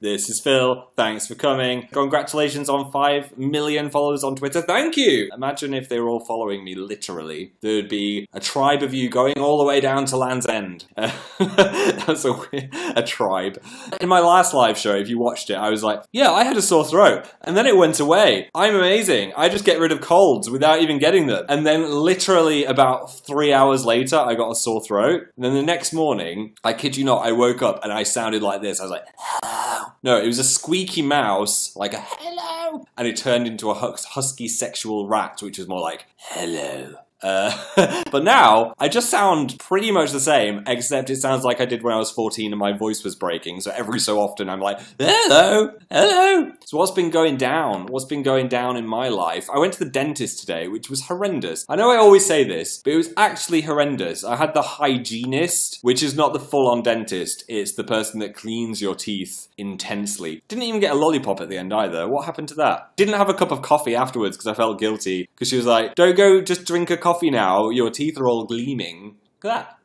This is Phil. Thanks for coming. Congratulations on 5 million followers on Twitter. Thank you! Imagine if they were all following me literally. There would be a tribe of you going all the way down to Land's End. That's a tribe. In my last live show, if you watched it, I was like, yeah, I had a sore throat. And then it went away. I'm amazing. I just get rid of colds without even getting them. And then literally about 3 hours later, I got a sore throat. And then the next morning, I kid you not, I woke up and I sounded like this. I was like, hello. No, it was a squeaky mouse, like a hello. And it turned into a husky sexual rat, which was more like, hello. But now, I just sound pretty much the same, except it sounds like I did when I was 14 and my voice was breaking, so every so often I'm like, hello, hello. So what's been going down? What's been going down in my life? I went to the dentist today, which was horrendous. I know I always say this, but it was actually horrendous. I had the hygienist, which is not the full-on dentist, it's the person that cleans your teeth intensely. Didn't even get a lollipop at the end either. What happened to that? Didn't have a cup of coffee afterwards because I felt guilty, because she was like, don't go just drink a coffee now, your teeth are all gleaming. Look at that.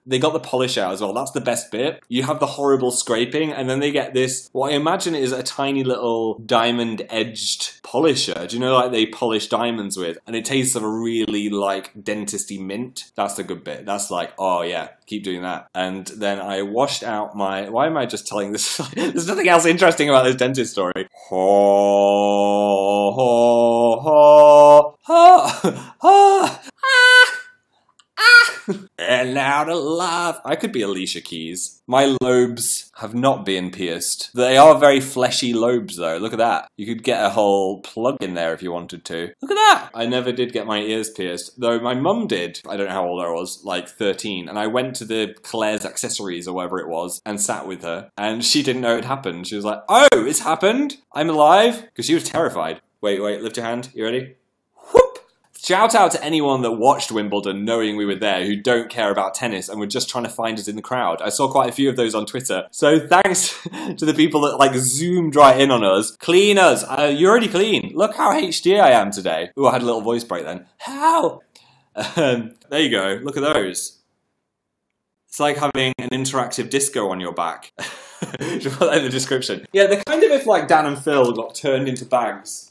They got the polish out as well. That's the best bit. You have the horrible scraping, and then they get this, what I imagine is a tiny little diamond-edged polisher. Do you know, like they polish diamonds with? And it tastes of a really, like, dentisty mint. That's the good bit. That's like, oh yeah, keep doing that. And then I washed out my... Why am I just telling this? There's nothing else interesting about this dentist story. Ho, ho, ho, ho, ho. And now to laugh. I could be Alicia Keys. My lobes have not been pierced. They are very fleshy lobes though. Look at that. You could get a whole plug in there if you wanted to. Look at that. I never did get my ears pierced, though my mum did. I don't know how old I was, like 13. And I went to the Claire's Accessories or whatever it was and sat with her. And she didn't know it happened. She was like, oh, it's happened? I'm alive? Because she was terrified. Wait, lift your hand. You ready? Shout out to anyone that watched Wimbledon knowing we were there who don't care about tennis and were just trying to find us in the crowd. I saw quite a few of those on Twitter. So thanks to the people that like zoomed right in on us. Clean us. You're already clean. Look how HD I am today. Ooh, I had a little voice break then. How? There you go. Look at those. It's like having an interactive disco on your back. Just put that in the description. Yeah, they're kind of if like Dan and Phil got turned into bags.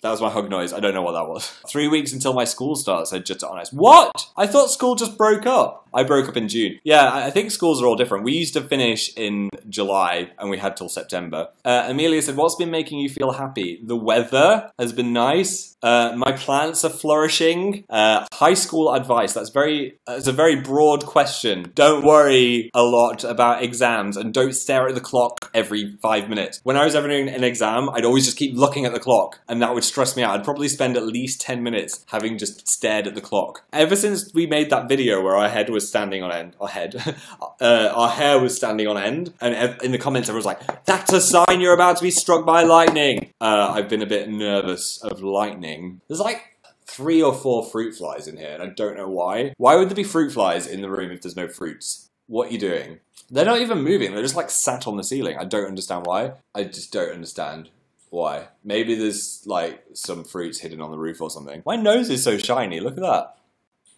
That was my hug noise. I don't know what that was. 3 weeks until my school starts, just to honest. What? I thought school just broke up. I broke up in June. Yeah, I think schools are all different. We used to finish in July and we had till September. Amelia said, what's been making you feel happy? The weather has been nice. My plants are flourishing. High school advice. That's a very broad question. Don't worry a lot about exams and don't stare at the clock every 5 minutes. When I was ever doing an exam, I'd always just keep looking at the clock and that would stress me out. I'd probably spend at least 10 minutes having just stared at the clock. Ever since we made that video where our head was standing on end, our hair was standing on end, and in the comments everyone was like, that's a sign you're about to be struck by lightning. I've been a bit nervous of lightning. There's like 3 or 4 fruit flies in here, and I don't know why. Why would there be fruit flies in the room if there's no fruits? What are you doing? They're not even moving, they're just like sat on the ceiling. I don't understand why. I just don't understand why. Maybe there's like some fruits hidden on the roof or something. My nose is so shiny, look at that.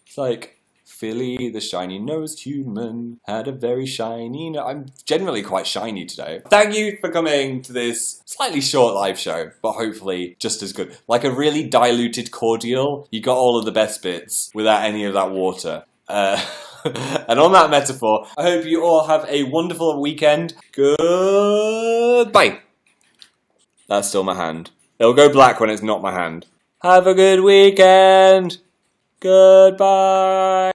It's like, Philly, the shiny-nosed human, had a very shiny nose. I'm generally quite shiny today. Thank you for coming to this slightly short live show, but hopefully just as good. Like a really diluted cordial, you got all of the best bits without any of that water. And on that metaphor, I hope you all have a wonderful weekend. Goodbye. That's still my hand. It'll go black when it's not my hand. Have a good weekend. Goodbye.